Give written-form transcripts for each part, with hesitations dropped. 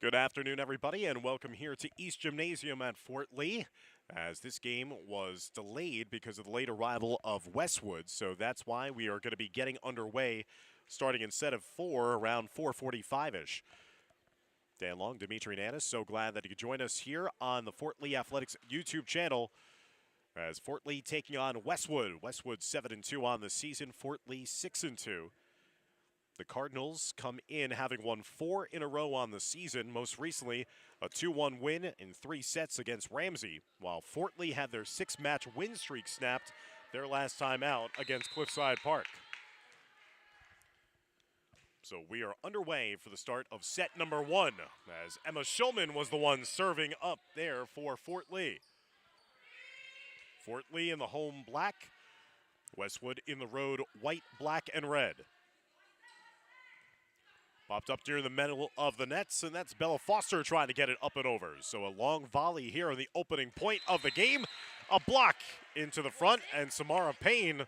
Good afternoon, everybody, and welcome here to East Gymnasium at Fort Lee, as this game was delayed because of the late arrival of Westwood. So that's why we are going to be getting underway starting instead of 4 around 4:45-ish. Dan Long, Dimitri Nanis, so glad that you could join us here on the Fort Lee Athletics YouTube channel as Fort Lee taking on Westwood. Westwood 7-2 on the season, Fort Lee 6-2. The Cardinals come in having won 4 in a row on the season, most recently a 2-1 win in 3 sets against Ramsey, while Fort Lee had their 6-match win streak snapped their last time out against Cliffside Park. So we are underway for the start of set number 1, as Emma Schulman was the one serving up there for Fort Lee. Fort Lee in the home black, Westwood in the road white, black, and red. Popped up near the middle of the nets, and that's Bella Foster trying to get it up and over. So a long volley here on the opening point of the game. A block into the front, and Samara Payne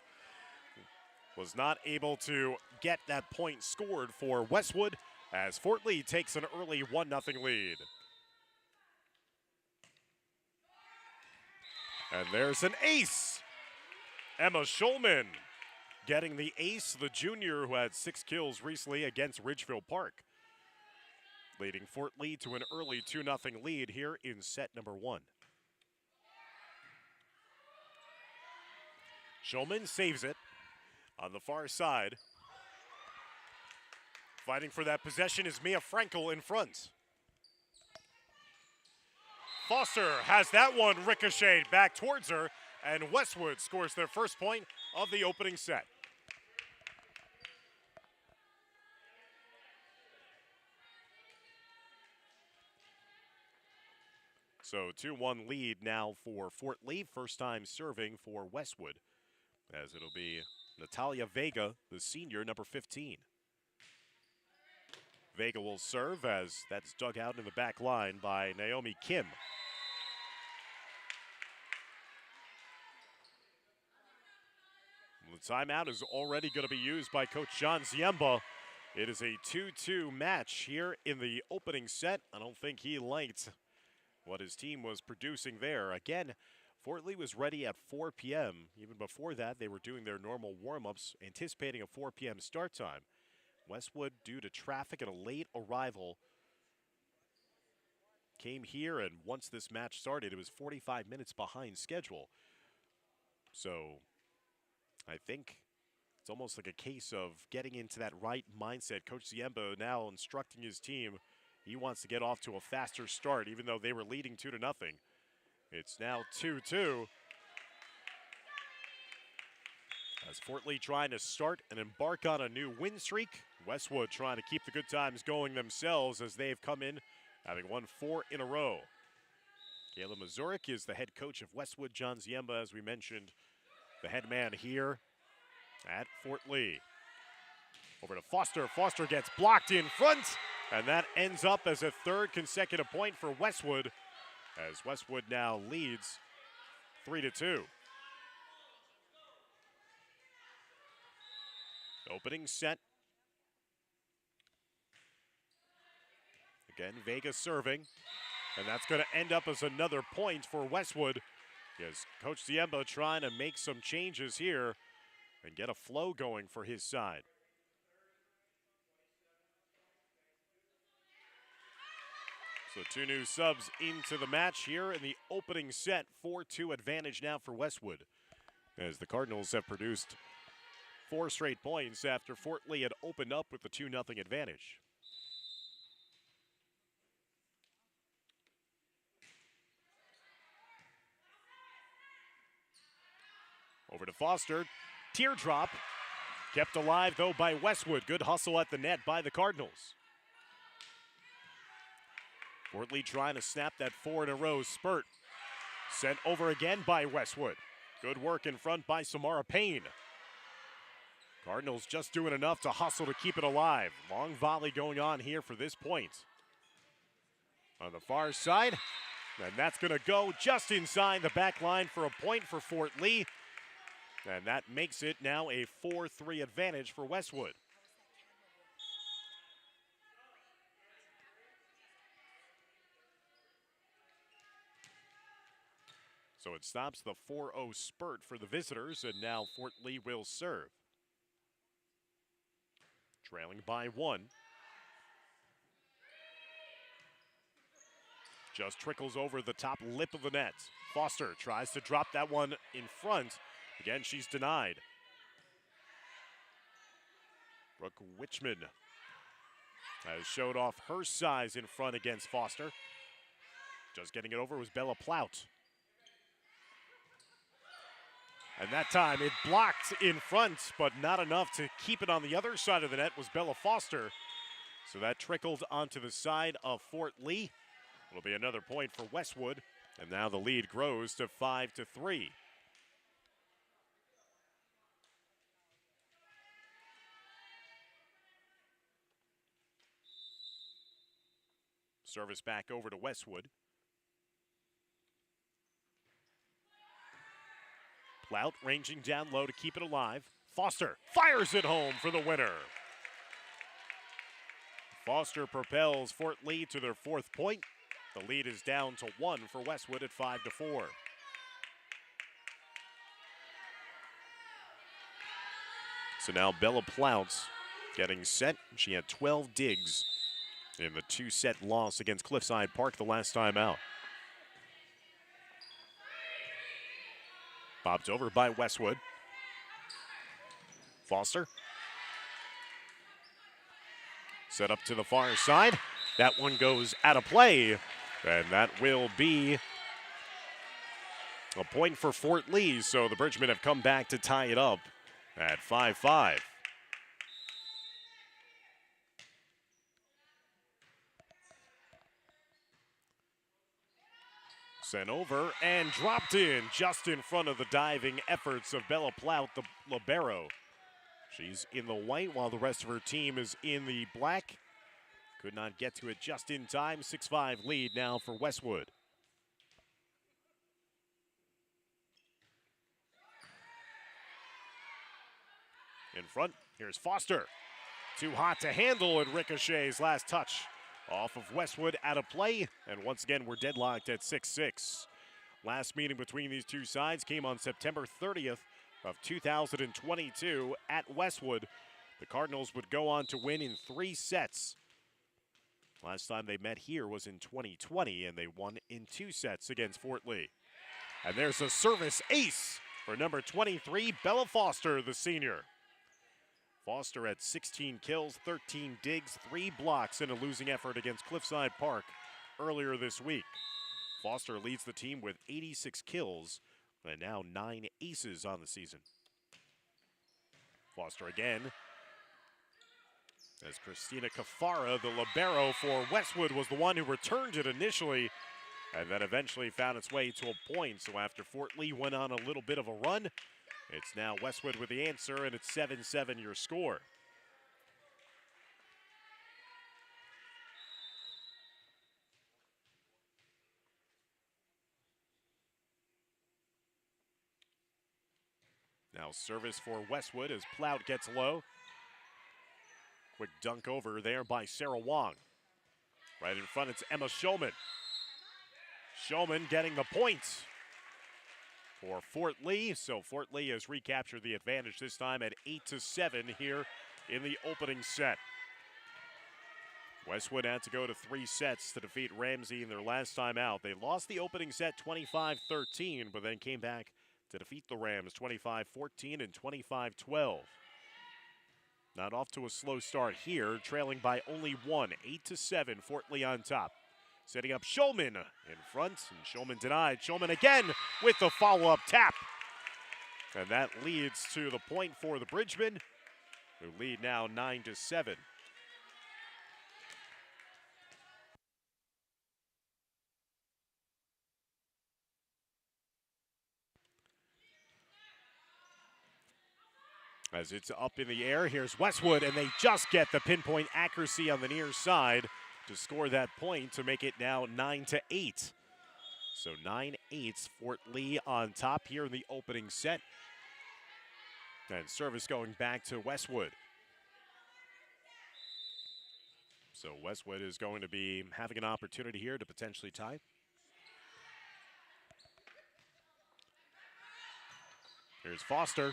was not able to get that point scored for Westwood as Fort Lee takes an early 1-0 lead. And there's an ace. Emma Schulman getting the ace, the junior who had 6 kills recently against Ridgefield Park, leading Fort Lee to an early 2-0 lead here in set number 1. Schulman saves it on the far side. Fighting for that possession is Mia Frankel in front. Foster has that one ricocheted back towards her, and Westwood scores their first point of the opening set. So 2-1 lead now for Fort Lee, first time serving for Westwood, as it'll be Natalia Vega, the senior, number 15. Vega will serve as that's dug out in the back line by Naomi Kim. The timeout is already going to be used by Coach John Ziemba. It is a 2-2 match here in the opening set. I don't think he liked what his team was producing there. Again, Fort Lee was ready at 4 p.m. Even before that, they were doing their normal warm-ups, anticipating a 4 p.m. start time. Westwood, due to traffic and a late arrival, came here, and once this match started, it was 45 minutes behind schedule. So I think it's almost like a case of getting into that right mindset. Coach Ziemba now instructing his team. He wants to get off to a faster start, even though they were leading 2-0. It's now 2-2. As Fort Lee trying to start and embark on a new win streak. Westwood trying to keep the good times going themselves as they've come in, having won 4 in a row. Kayla Mazurik is the head coach of Westwood. John Ziemba, as we mentioned, the head man here at Fort Lee. Over to Foster. Foster gets blocked in front, and that ends up as a 3rd consecutive point for Westwood, as Westwood now leads 3-2. Opening set. Again, Vega serving, and that's going to end up as another point for Westwood. Yes, Coach Ziemba trying to make some changes here and get a flow going for his side. So 2 new subs into the match here in the opening set. 4-2 advantage now for Westwood, as the Cardinals have produced 4 straight points after Fort Lee had opened up with the 2-0 advantage. Over to Foster. Teardrop. Kept alive, though, by Westwood. Good hustle at the net by the Cardinals. Fort Lee trying to snap that 4 in a row spurt. Sent over again by Westwood. Good work in front by Samara Payne. Cardinals just doing enough to hustle to keep it alive. Long volley going on here for this point. On the far side, and that's going to go just inside the back line for a point for Fort Lee. And that makes it now a 4-3 advantage for Westwood. So it stops the 4-0 spurt for the visitors, and now Fort Lee will serve. Trailing by 1. Just trickles over the top lip of the net. Foster tries to drop that one in front. Again, she's denied. Brooke Wichman has showed off her size in front against Foster. Just getting it over was Bella Plout. And that time it blocked in front, but not enough to keep it on the other side of the net was Bella Foster. So that trickled onto the side of Fort Lee. It'll be another point for Westwood. And now the lead grows to 5-3. Service back over to Westwood. Plout ranging down low to keep it alive. Foster fires it home for the winner. Foster propels Fort Lee to their 4th point. The lead is down to 1 for Westwood at 5-4. So now Bella Plout getting set. She had 12 digs in the 2-set loss against Cliffside Park the last time out. Bobbed over by Westwood. Foster. Set up to the far side. That one goes out of play. And that will be a point for Fort Lee. So the Bridgemen have come back to tie it up at 5-5. Sent over and dropped in just in front of the diving efforts of Bella Plout, the libero. She's in the white while the rest of her team is in the black. Could not get to it just in time. 6-5 lead now for Westwood. In front, here's Foster. Too hot to handle, and ricochets last touch off of Westwood out of play, and once again we're deadlocked at 6-6. Last meeting between these two sides came on September 30th of 2022 at Westwood. The Cardinals would go on to win in 3 sets. Last time they met here was in 2020, and they won in 2 sets against Fort Lee. And there's a service ace for number 23, Bella Foster, the senior. Foster had 16 kills, 13 digs, 3 blocks in a losing effort against Cliffside Park earlier this week. Foster leads the team with 86 kills and now 9 aces on the season. Foster again, as Christina Cafara, the libero for Westwood, was the one who returned it initially and then eventually found its way to a point. So after Fort Lee went on a little bit of a run, it's now Westwood with the answer, and it's 7-7 your score. Now service for Westwood as Plout gets low. Quick dunk over there by Sarah Wong. Right in front, it's Emma Shulman. Shulman getting the points for Fort Lee. So Fort Lee has recaptured the advantage this time at 8-7 here in the opening set. Westwood had to go to 3 sets to defeat Ramsey in their last time out. They lost the opening set 25-13, but then came back to defeat the Rams 25-14 and 25-12. Not off to a slow start here, trailing by only 1, 8-7, Fort Lee on top. Setting up Shulman in front, and Shulman denied. Shulman again with the follow-up tap. And that leads to the point for the Bridgemen, who lead now 9-7. As it's up in the air, here's Westwood, and they just get the pinpoint accuracy on the near side to score that point to make it now 9-8. So 9-8, Fort Lee on top here in the opening set. And service going back to Westwood. So Westwood is going to be having an opportunity here to potentially tie. Here's Foster.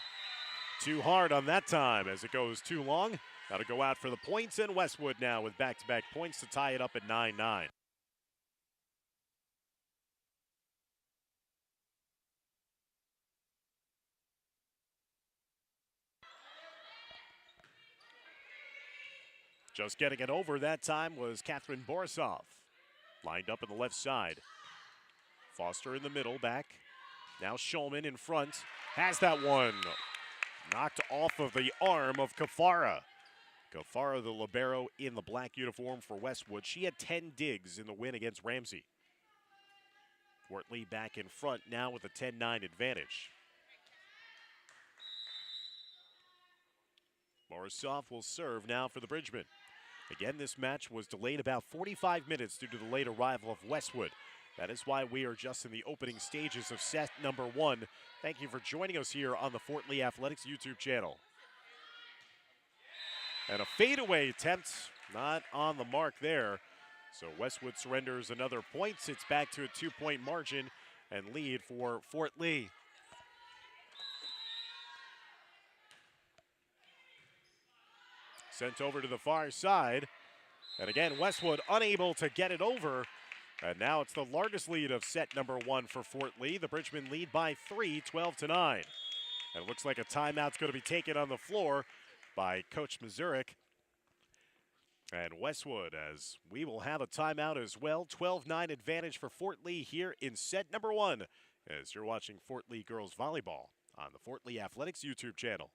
Too hard on that time as it goes too long. Got to go out for the points, and Westwood now with back-to-back points to tie it up at 9-9. Just getting it over that time was Catherine Borisov. Lined up on the left side. Foster in the middle, back. Now Shulman in front. Has that one. Knocked off of the arm of Kafara. Kafara, the libero in the black uniform for Westwood. She had 10 digs in the win against Ramsey. Fort Lee back in front now with a 10-9 advantage. Borisov will serve now for the Bridgemen. Again, this match was delayed about 45 minutes due to the late arrival of Westwood. That is why we are just in the opening stages of set number 1. Thank you for joining us here on the Fort Lee Athletics YouTube channel. And a fadeaway attempt, not on the mark there. So Westwood surrenders another point. It's back to a 2-point margin and lead for Fort Lee. Sent over to the far side. And again, Westwood unable to get it over. And now it's the largest lead of set number 1 for Fort Lee. The Bridgemen lead by 3, 12-9. And it looks like a timeout's going to be taken on the floor by Coach Mazurik. And Westwood, as we will have a timeout as well. 12-9 advantage for Fort Lee here in set number 1. As you're watching Fort Lee Girls Volleyball on the Fort Lee Athletics YouTube channel.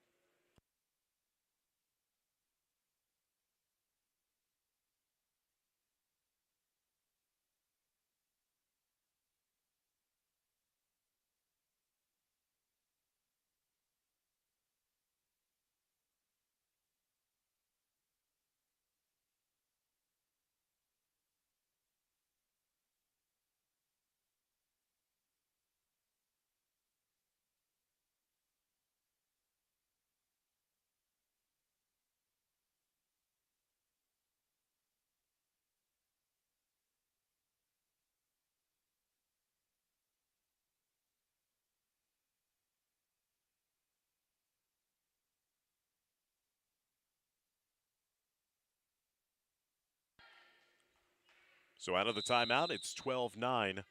So out of the timeout, it's 12-9.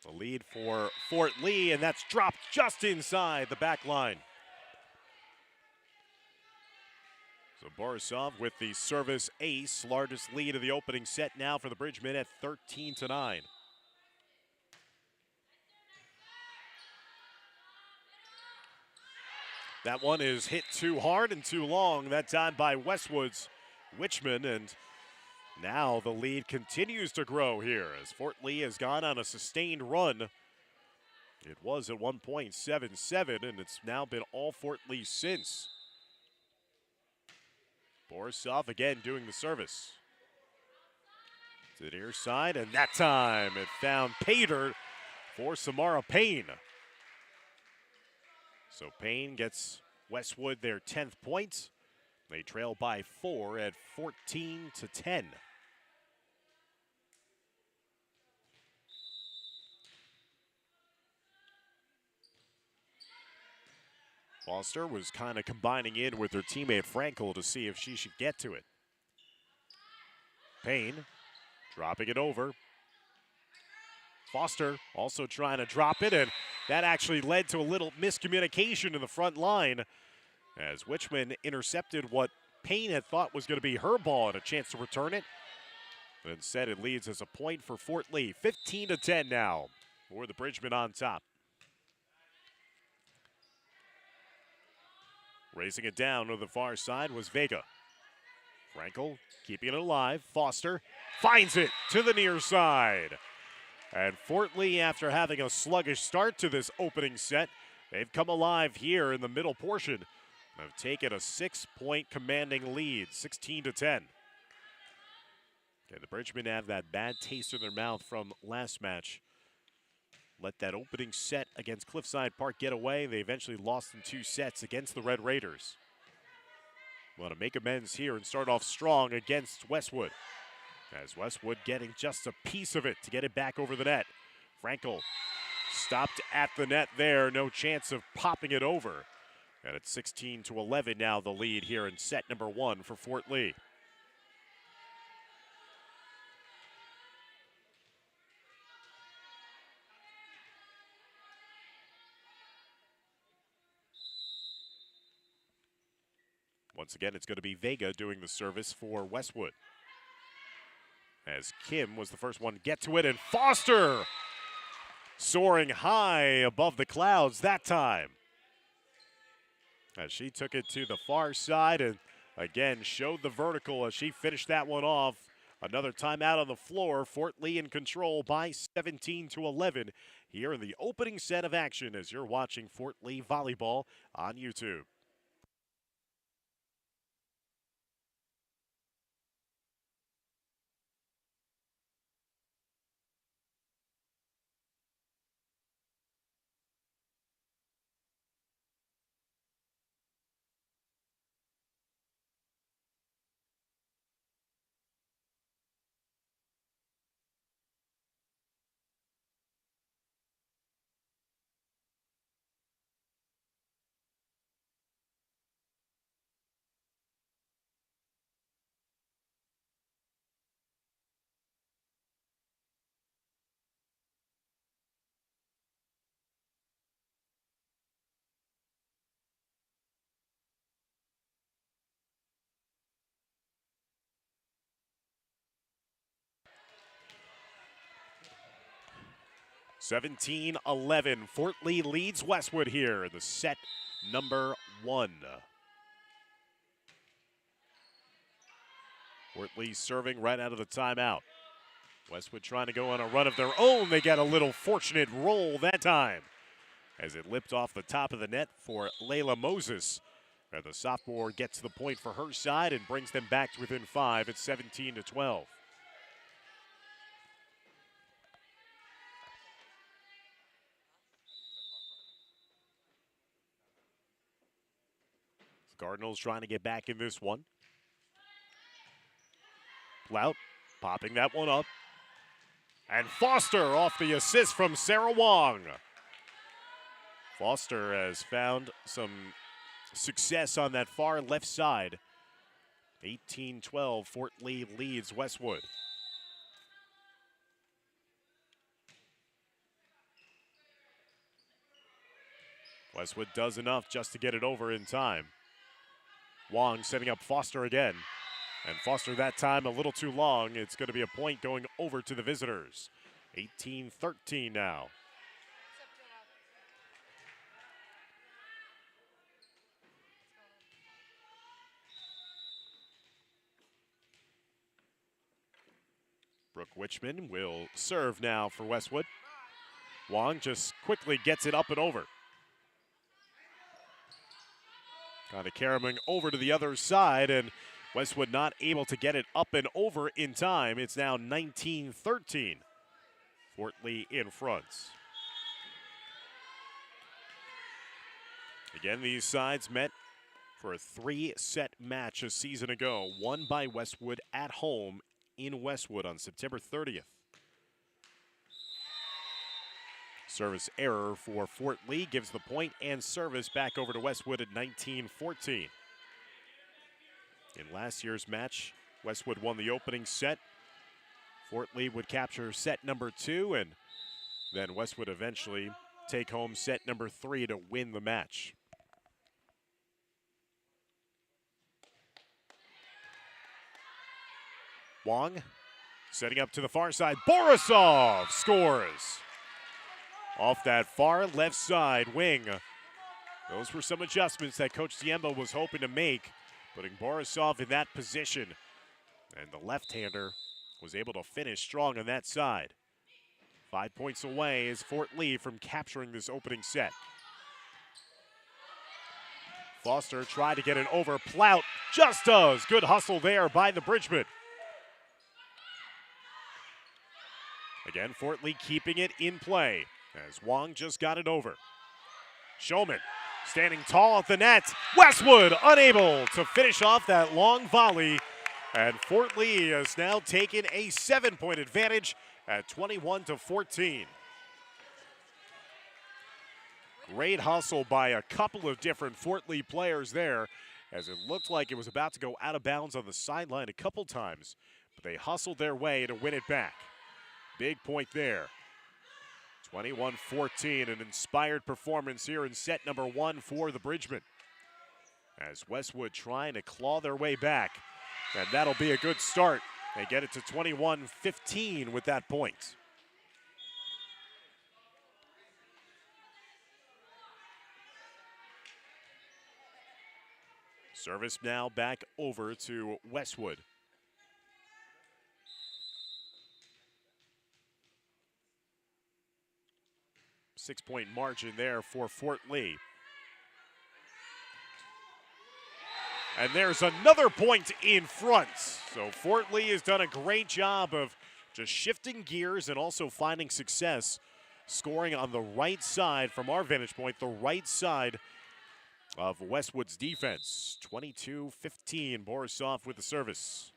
The lead for Fort Lee, and that's dropped just inside the back line. So Borisov with the service ace, largest lead of the opening set now for the Bridgemen at 13-9. That one is hit too hard and too long, that time by Westwood's Witchman, and now the lead continues to grow here as Fort Lee has gone on a sustained run. It was at 1.77, and it's now been all Fort Lee since. Borisov again doing the service. To the near side, and that time it found Pater for Samara Payne. So Payne gets Westwood their 10th point. They trail by 4 at 14-10. Foster was kind of combining in with her teammate Frankel to see if she should get to it. Payne dropping it over. Foster also trying to drop it, and that actually led to a little miscommunication in the front line as Witchman intercepted what Payne had thought was going to be her ball and a chance to return it. But instead it leads as a point for Fort Lee. 15-10 now for the Bridgemen on top. Racing it down to the far side was Vega. Frankel keeping it alive. Foster finds it to the near side. And Fort Lee, after having a sluggish start to this opening set, they've come alive here in the middle portion. Have taken a 6-point commanding lead, 16-10. Okay, the Bridgemen have that bad taste in their mouth from last match. Let that opening set against Cliffside Park get away. They eventually lost in 2 sets against the Red Raiders. Want to make amends here and start off strong against Westwood. As Westwood getting just a piece of it to get it back over the net. Frankel stopped at the net there. No chance of popping it over. And it's 16-11 now, the lead here in set number 1 for Fort Lee. Once again, it's going to be Vega doing the service for Westwood. As Kim was the first one to get to it, and Foster soaring high above the clouds that time. As she took it to the far side and again showed the vertical as she finished that one off. Another timeout on the floor. Fort Lee in control by 17-11 here in the opening set of action as you're watching Fort Lee Volleyball on YouTube. (17-11). Fort Lee leads Westwood here in the set number 1. Fort Lee serving right out of the timeout. Westwood trying to go on a run of their own. They got a little fortunate roll that time as it lipped off the top of the net for Layla Moses. And the sophomore gets the point for her side and brings them back to within 5 at 17-12. Cardinals trying to get back in this one. Plout popping that one up. And Foster off the assist from Sarah Wong. Foster has found some success on that far left side. 18-12, Fort Lee leads Westwood. Westwood does enough just to get it over in time. Wong setting up Foster again. And Foster that time a little too long. It's going to be a point going over to the visitors. 18-13 now. Brooke Wichman will serve now for Westwood. Wong just quickly gets it up and over. Kind of carrying over to the other side, and Westwood not able to get it up and over in time. It's now 19-13. Fort Lee in front. Again, these sides met for a 3-set match a season ago, won by Westwood at home in Westwood on September 30th. Service error for Fort Lee gives the point and service back over to Westwood at 19-14. In last year's match, Westwood won the opening set. Fort Lee would capture set number 2, and then Westwood eventually take home set number 3 to win the match. Wong setting up to the far side. Borisov scores. Off that far left side wing. Those were some adjustments that Coach Diemba was hoping to make, putting Borisov in that position. And the left-hander was able to finish strong on that side. 5 points away is Fort Lee from capturing this opening set. Foster tried to get it over. Plout just does. Good hustle there by the Bridgeman. Again, Fort Lee keeping it in play as Wong just got it over. Showman standing tall at the net. Westwood unable to finish off that long volley. And Fort Lee has now taken a 7-point advantage at 21-14. Great hustle by a couple of different Fort Lee players there, as it looked like it was about to go out of bounds on the sideline a couple times, but they hustled their way to win it back. Big point there. 21-14, an inspired performance here in set number 1 for the Bridgemen, as Westwood trying to claw their way back, and that'll be a good start. They get it to 21-15 with that point. Service now back over to Westwood. Six-point margin there for Fort Lee. And there's another point in front. So Fort Lee has done a great job of just shifting gears and also finding success, scoring on the right side from our vantage point, the right side of Westwood's defense. 22-15, Borisov with the service.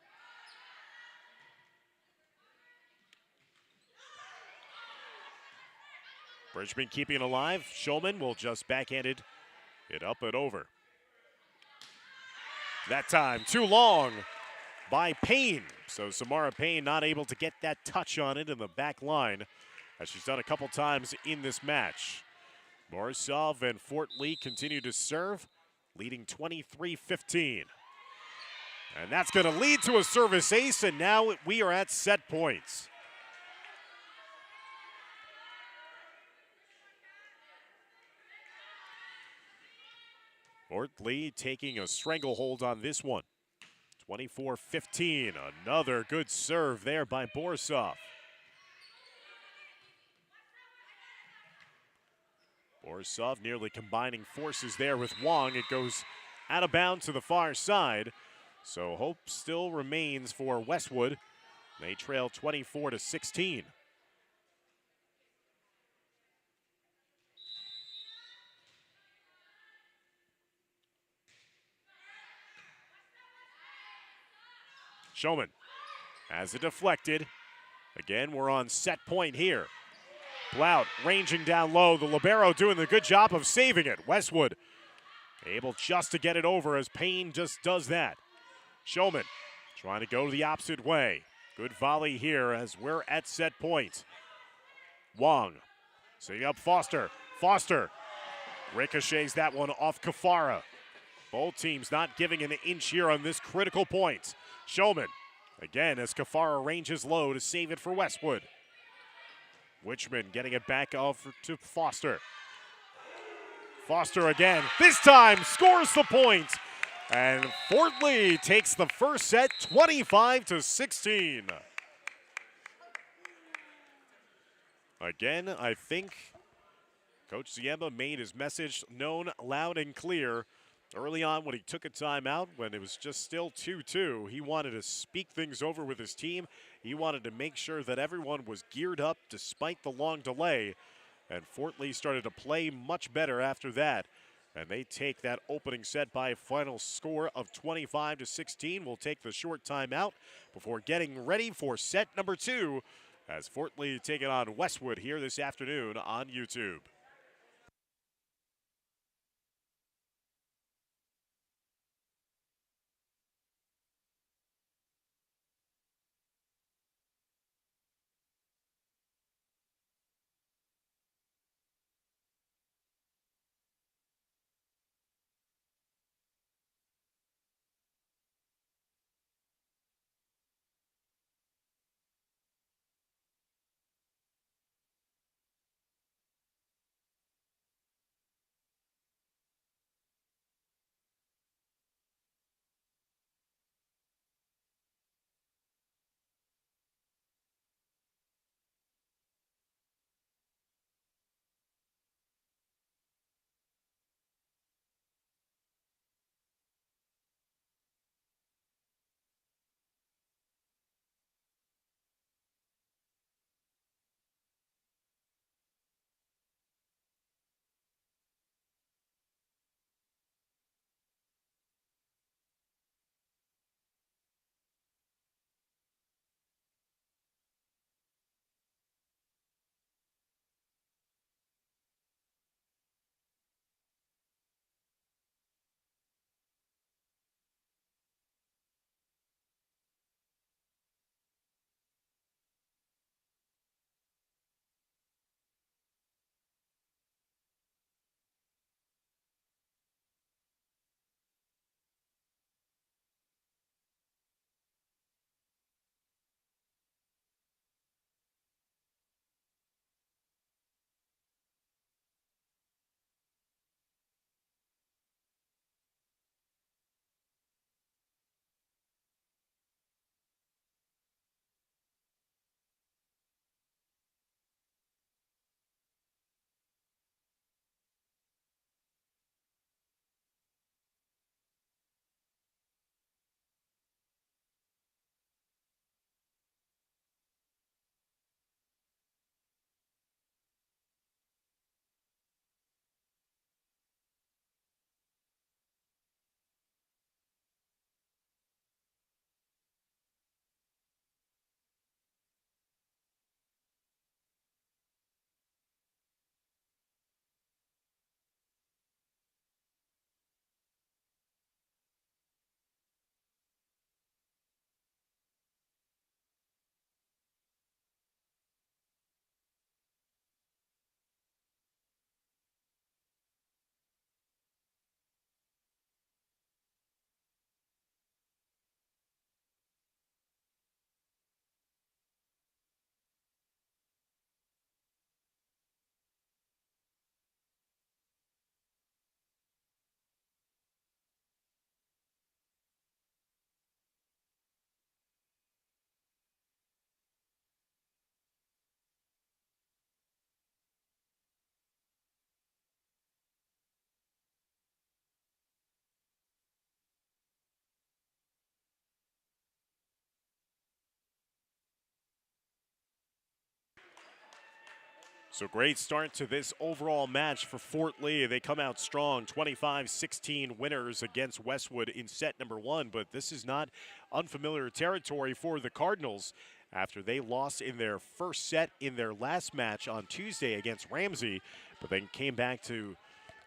Bridgman keeping it alive. Shulman will just backhanded it up and over. That time too long by Payne. So Samara Payne not able to get that touch on it in the back line, as she's done a couple times in this match. Borisov and Fort Lee continue to serve, leading 23-15. And that's going to lead to a service ace, and now we are at set points. Fort Lee taking a stranglehold on this one. 24-15, another good serve there by Borisov. Borisov nearly combining forces there with Wong. It goes out of bounds to the far side. So hope still remains for Westwood. They trail 24-16. Shulman has it deflected. Again, we're on set point here. Blount ranging down low. The libero doing the good job of saving it. Westwood able just to get it over as Payne just does that. Shulman trying to go the opposite way. Good volley here as we're at set point. Wong setting up Foster. Foster ricochets that one off Kafara. Both teams not giving an inch here on this critical point. Shulman, again, as Kafara ranges low to save it for Westwood. Witchman getting it back off to Foster. Foster again, this time scores the point. And Fort Lee takes the first set 25-16. Again, I think Coach Ziemba made his message known loud and clear. Early on when he took a timeout, when it was just still 2-2, he wanted to speak things over with his team. He wanted to make sure that everyone was geared up despite the long delay. And Fort Lee started to play much better after that. And they take that opening set by a final score of 25-16. We'll take the short timeout before getting ready for set number 2 as Fort Lee taking on Westwood here this afternoon on YouTube. So great start to this overall match for Fort Lee. They come out strong, 25-16 winners against Westwood in set number 1, but this is not unfamiliar territory for the Cardinals after they lost in their first set in their last match on Tuesday against Ramsey, but then came back to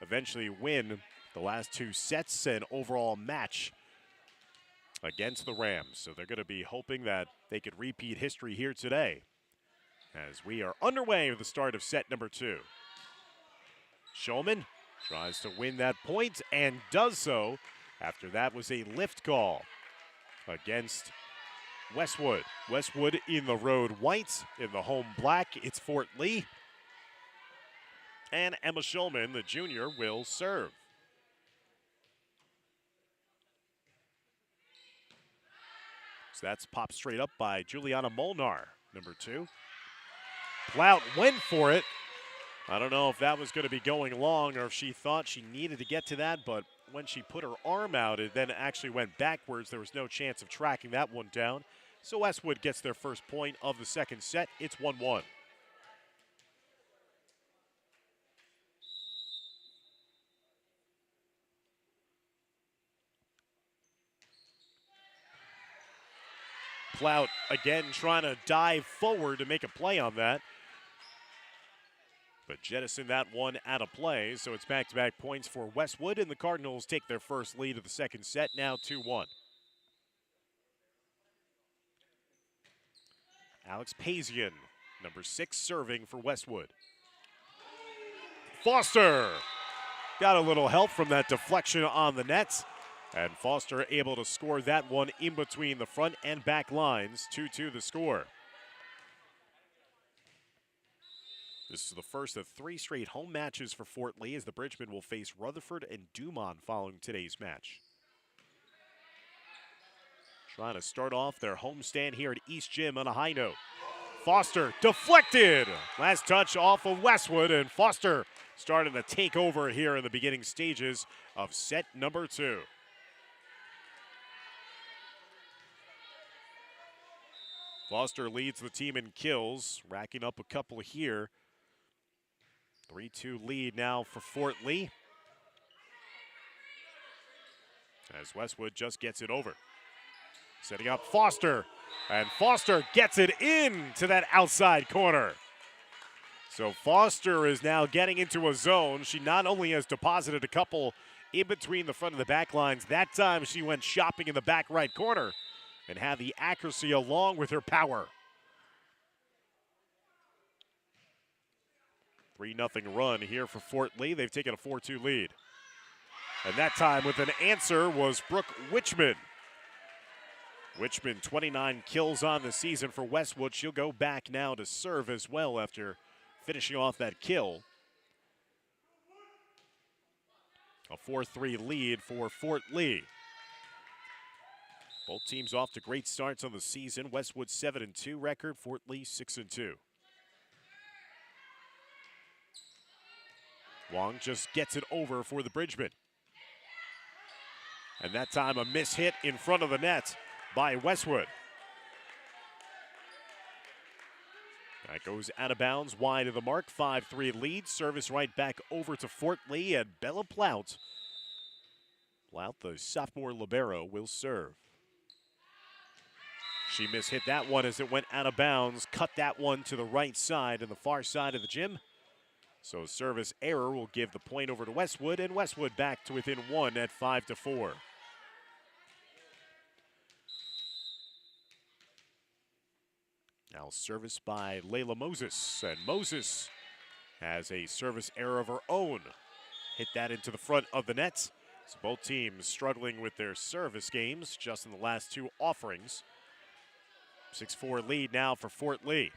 eventually win the last 2 sets and overall match against the Rams. So they're going to be hoping that they could repeat history here today, as we are underway with the start of set number 2. Shulman tries to win that point and does so after that was a lift call against Westwood. Westwood in the road white, in the home black, it's Fort Lee. And Emma Shulman, the junior, will serve. So that's popped straight up by Juliana Molnar, number 2. Plout went for it. I don't know if that was going to be going long or if she thought she needed to get to that, but when she put her arm out, it then actually went backwards. There was no chance of tracking that one down. So Westwood gets their first point of the second set. It's 1-1. Plout again trying to dive forward to make a play on that, but jettison that one out of play, so it's back-to-back points for Westwood, and the Cardinals take their first lead of the second set, now 2-1. Alex Pazian, number 6, serving for Westwood. Foster got a little help from that deflection on the net, and Foster able to score that one in between the front and back lines, 2-2 the score. This is the first of 3 straight home matches for Fort Lee, as the Bridgemen will face Rutherford and Dumont following today's match. Trying to start off their homestand here at East Gym on a high note. Foster deflected. Last touch off of Westwood, and Foster starting to take over here in the beginning stages of set number 2. Foster leads the team in kills, racking up a couple here. 3-2 lead now for Fort Lee, as Westwood just gets it over. Setting up Foster, and Foster gets it into that outside corner. So Foster is now getting into a zone. She not only has deposited a couple in between the front and the back lines, that time she went shopping in the back right corner and had the accuracy along with her power. 3-0 run here for Fort Lee. They've taken a 4-2 lead. And that time with an answer was Brooke Witchman. Witchman, 29 kills on the season for Westwood. She'll go back now to serve as well after finishing off that kill. A 4-3 lead for Fort Lee. Both teams off to great starts on the season. Westwood 7-2 record, Fort Lee 6-2. Wong just gets it over for the Bridgemen. And that time a miss hit in front of the net by Westwood. That goes out of bounds, wide of the mark. 5-3 lead. Service right back over to Fort Lee, and Bella Plout. Plout, the sophomore libero, will serve. She mishit that one as it went out of bounds. Cut that one to the right side and the far side of the gym. So service error will give the point over to Westwood, and Westwood back to within 1 at 5-4. Now service by Layla Moses, and Moses has a service error of her own. Hit that into the front of the net. So both teams struggling with their service games just in the last 2 offerings. 6-4 lead now for Fort Lee.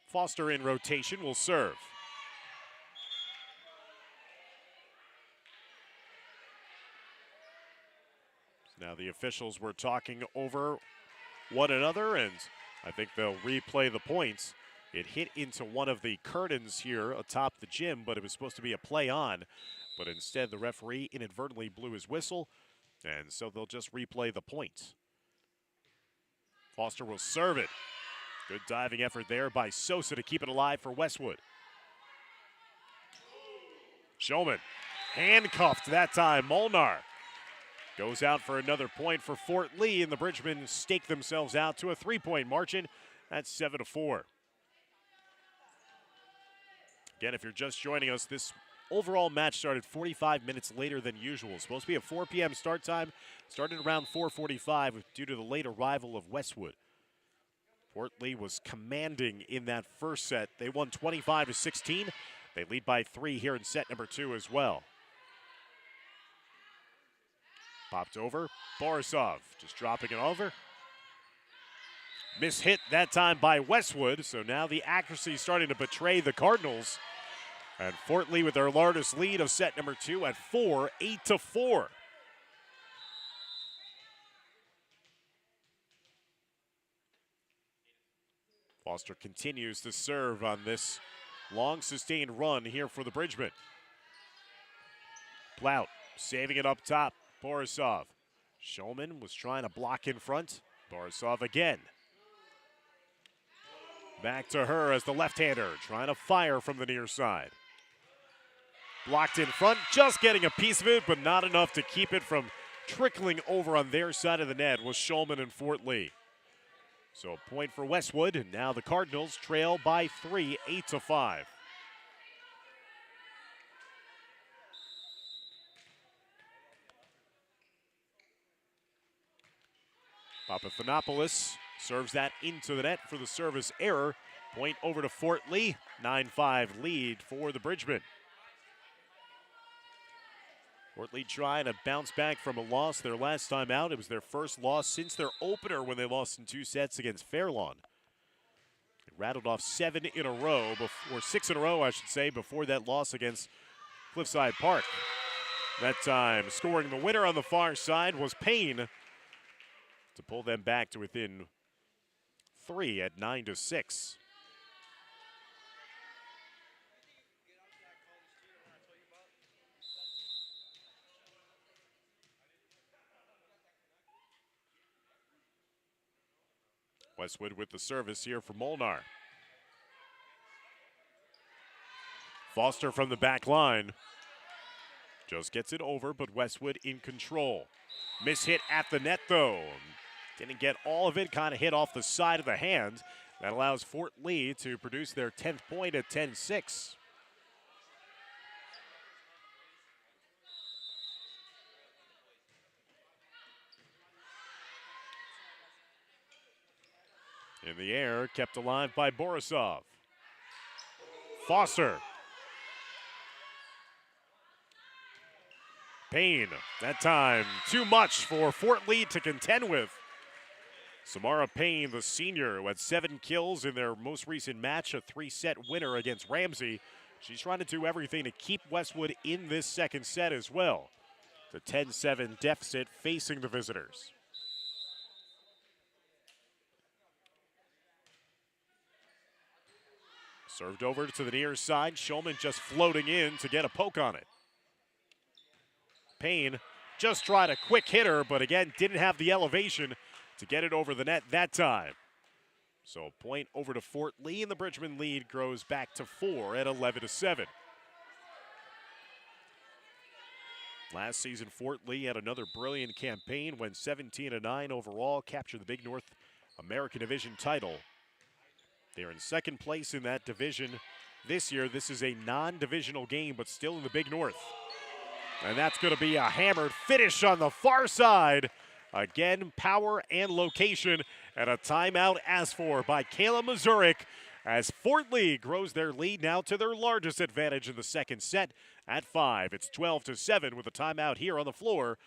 Foster in rotation will serve. Now the officials were talking over one another, and I think they'll replay the points. It hit into one of the curtains here atop the gym, but it was supposed to be a play on. But instead, the referee inadvertently blew his whistle. And so they'll just replay the point. Foster will serve it. Good diving effort there by Sosa to keep it alive for Westwood. Shulman handcuffed that time. Molnar goes out for another point for Fort Lee, and the Bridgemen stake themselves out to a 3-point margin. That's 7-4. Again, if you're just joining us, this overall match started 45 minutes later than usual. It's supposed to be a 4 p.m. start time. Started around 4:45 due to the late arrival of Westwood. Fort Lee was commanding in that first set. They won 25-16. They lead by 3 here in set number 2 as well. Popped over. Borisov just dropping it over. Mishit that time by Westwood, so now the accuracy is starting to betray the Cardinals. And Fort Lee with their largest lead of set number 2 at 4, 8-4. Foster continues to serve on this long sustained run here for the Bridgemen. Plout saving it up top. Borisov. Shulman was trying to block in front. Borisov again. Back to her as the left-hander trying to fire from the near side. Blocked in front, just getting a piece of it, but not enough to keep it from trickling over on their side of the net was Shulman and Fort Lee. So a point for Westwood, and now the Cardinals trail by 3, 8-5. Papafanopoulos serves that into the net for the service error. Point over to Fort Lee, 9-5 lead for the Bridgemen. Fort Lee trying to bounce back from a loss their last time out. It was their first loss since their opener when they lost in 2 sets against Fairlawn. They rattled off 7 in a row, or 6 in a row, I should say, before that loss against Cliffside Park. That time, scoring the winner on the far side was Payne to pull them back to within 3 at 9-6. Westwood with the service here for Molnar. Foster from the back line. Just gets it over, but Westwood in control. Mishit at the net, though. Didn't get all of it, kind of hit off the side of the hand. That allows Fort Lee to produce their 10th point at 10-6. In the air, kept alive by Borisov. Foster. Payne, that time too much for Fort Lee to contend with. Samara Payne, the senior, who had 7 kills in their most recent match, a 3-set winner against Ramsey. She's trying to do everything to keep Westwood in this second set as well. The 10-7 deficit facing the visitors. Served over to the near side. Shulman just floating in to get a poke on it. Payne just tried a quick hitter, but again, didn't have the elevation to get it over the net that time. So point over to Fort Lee, and the Bridgemen lead grows back to 4 at 11-7. Last season, Fort Lee had another brilliant campaign, went 17-9 overall, captured the Big North American Division title. They're in second place in that division this year. This is a non-divisional game, but still in the Big North. And that's going to be a hammered finish on the far side. Again, power and location, and a timeout asked for by Kayla Mazurik as Fort Lee grows their lead now to their largest advantage in the second set at 5. It's 12-7 with a timeout here on the floor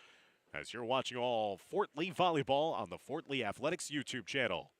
as you're watching all Fort Lee volleyball on the Fort Lee Athletics YouTube channel.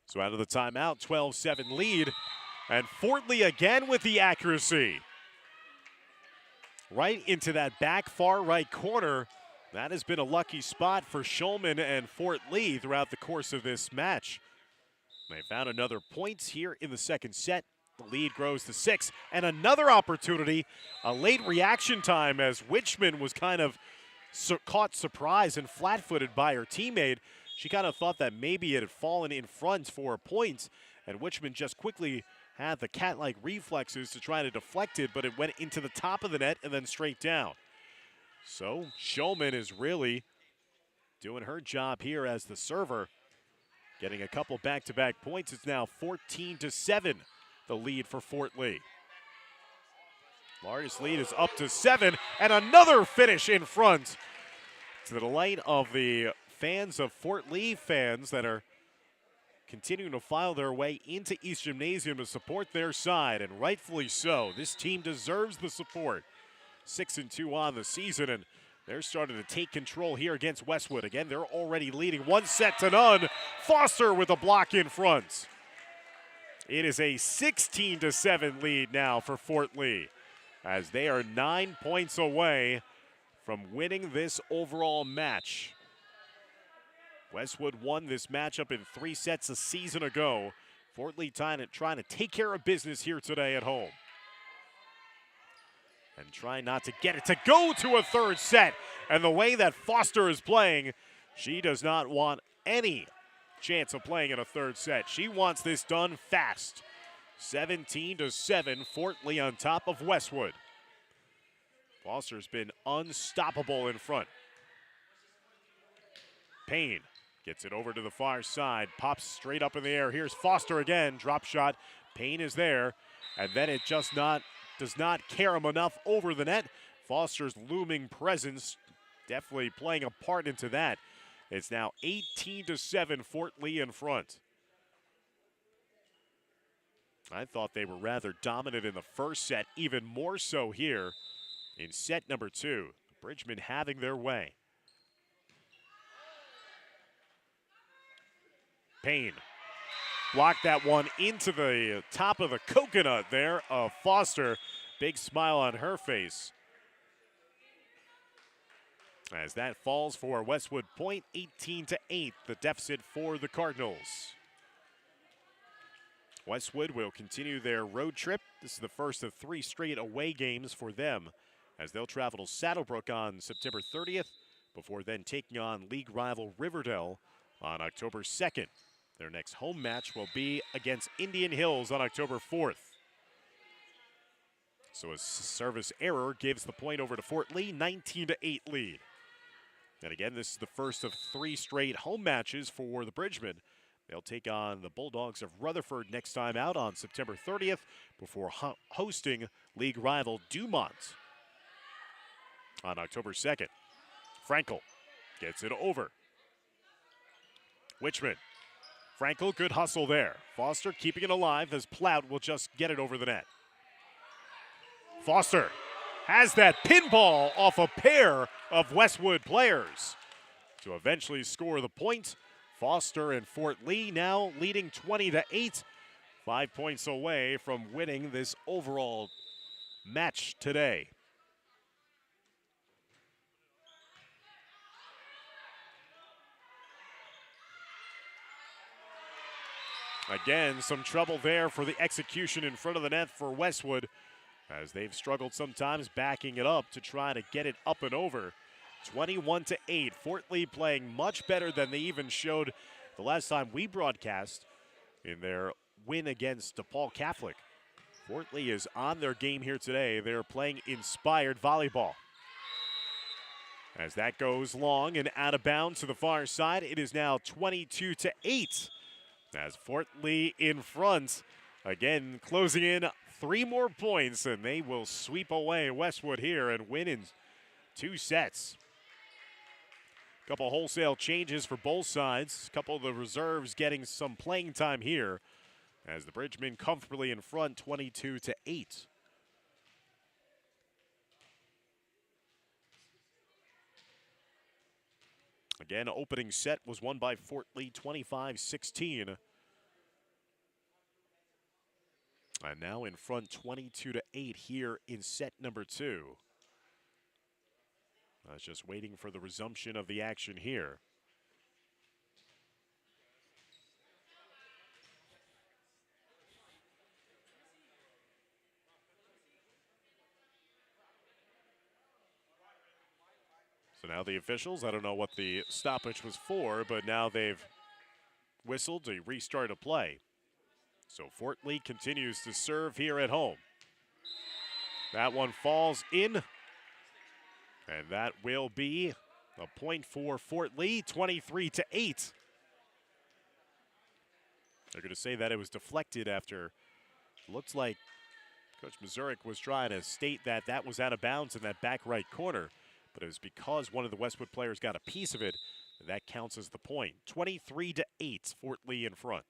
So out of the timeout, 12-7 lead. And Fort Lee again with the accuracy. Right into that back far right corner. That has been a lucky spot for Shulman and Fort Lee throughout the course of this match. They found another point here in the second set. The lead grows to 6. And another opportunity, a late reaction time as Wichman was kind of caught surprised and flat-footed by her teammate. She kind of thought that maybe it had fallen in front for a point, and Wichman just quickly had the cat-like reflexes to try to deflect it, but it went into the top of the net and then straight down. So Shulman is really doing her job here as the server, getting a couple back-to-back points. It's now 14-7, the lead for Fort Lee. Largest lead is up to 7, and another finish in front, to the delight of the fans of Fort Lee fans that are continuing to file their way into East Gymnasium to support their side, and rightfully so. This team deserves the support. 6-2 on the season, and they're starting to take control here against Westwood. Again, they're already leading 1-0. Foster with a block in front. It is a 16-7 lead now for Fort Lee, as they are 9 points away from winning this overall match. Westwood won this matchup in 3 sets a season ago. Fort Lee trying to take care of business here today at home. And trying not to get it to go to a third set. And the way that Foster is playing, she does not want any chance of playing in a third set. She wants this done fast. 17-7, Fort Lee on top of Westwood. Foster's been unstoppable in front. Payne gets it over to the far side, pops straight up in the air. Here's Foster again, drop shot. Payne is there, and then it just does not care him enough over the net. Foster's looming presence definitely playing a part into that. It's now 18-7, Fort Lee in front. I thought they were rather dominant in the first set, even more so here in set number 2. Bridgman having their way. Payne blocked that one into the top of the coconut there of Foster. Big smile on her face. As that falls for Westwood point, 18-8, the deficit for the Cardinals. Westwood will continue their road trip. This is the first of 3 straight away games for them, as they'll travel to Saddlebrook on September 30th, before then taking on league rival Riverdale on October 2nd. Their next home match will be against Indian Hills on October 4th. So a service error gives the point over to Fort Lee, 19-8 lead. And again, this is the first of 3 straight home matches for the Bridgmen. They'll take on the Bulldogs of Rutherford next time out on September 30th before hosting league rival Dumont on October 2nd. Frankel gets it over. Wichman. Frankel, good hustle there. Foster keeping it alive as Plout will just get it over the net. Foster has that pinball off a pair of Westwood players to eventually score the point. Foster and Fort Lee now leading 20-8, 5 points away from winning this overall match today. Again, some trouble there for the execution in front of the net for Westwood, as they've struggled sometimes backing it up to try to get it up and over. 21-8, Fort Lee playing much better than they even showed the last time we broadcast in their win against DePaul Catholic. Fort Lee is on their game here today. They're playing inspired volleyball. As that goes long and out of bounds to the far side, it is now 22-8. As Fort Lee in front, again closing in 3 more points, and they will sweep away Westwood here and win in 2 sets. Couple wholesale changes for both sides. Couple of the reserves getting some playing time here, as the Bridgmen comfortably in front, 22-8. Again, opening set was won by Fort Lee 25-16. And now in front 22-8 here in set number 2. Just waiting for the resumption of the action here. So now the officials, I don't know what the stoppage was for, but now they've whistled to restart a play. So Fort Lee continues to serve here at home. That one falls in, and that will be a point for Fort Lee, 23-8. They're going to say that it was deflected after, looks like Coach Mazurek was trying to state that that was out of bounds in that back right corner, but it was because one of the Westwood players got a piece of it, that counts as the point. 23-8, Fort Lee in front.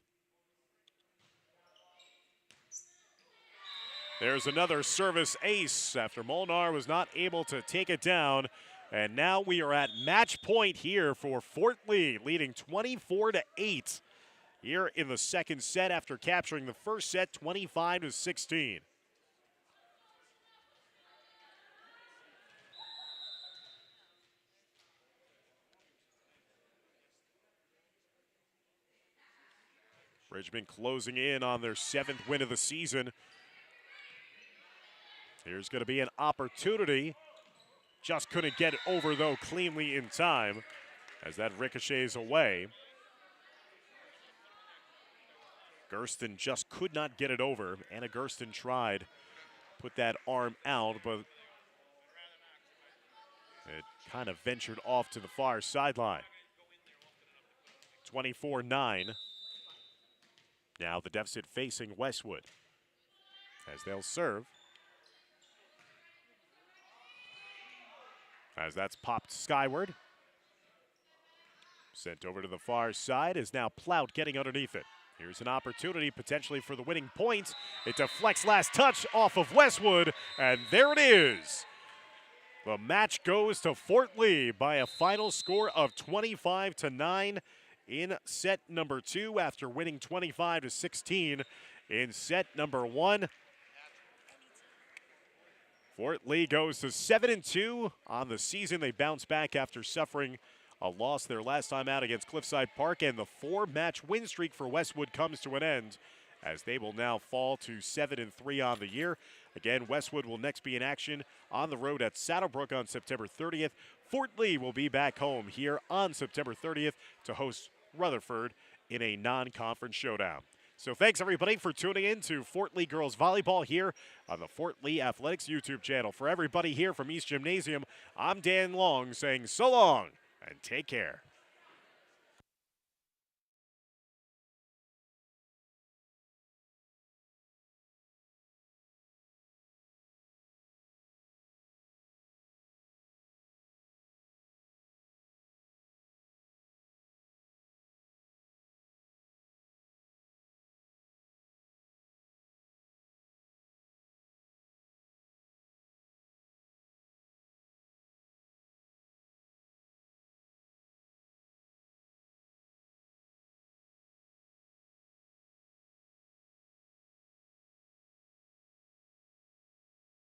There's another service ace after Molnar was not able to take it down. And now we are at match point here for Fort Lee, leading 24-8 here in the second set after capturing the first set 25-16. Bridgman closing in on their 7th win of the season. Here's going to be an opportunity. Just couldn't get it over, though, cleanly in time as that ricochets away. Gersten just could not get it over. Anna Gersten tried, put that arm out, but it kind of ventured off to the far sideline. 24-9. Now the deficit facing Westwood as they'll serve. As that's popped skyward. Sent over to the far side is now Plout getting underneath it. Here's an opportunity potentially for the winning point. It deflects last touch off of Westwood, and there it is. The match goes to Fort Lee by a final score of 25-9 in set number 2 after winning 25-16 in set number 1. Fort Lee goes to 7-2 on the season. They bounce back after suffering a loss their last time out against Cliffside Park, and the 4-match win streak for Westwood comes to an end as they will now fall to 7-3 on the year. Again, Westwood will next be in action on the road at Saddlebrook on September 30th. Fort Lee will be back home here on September 30th to host Rutherford in a non-conference showdown. So thanks, everybody, for tuning in to Fort Lee Girls Volleyball here on the Fort Lee Athletics YouTube channel. For everybody here from East Gymnasium, I'm Dan Long saying so long and take care.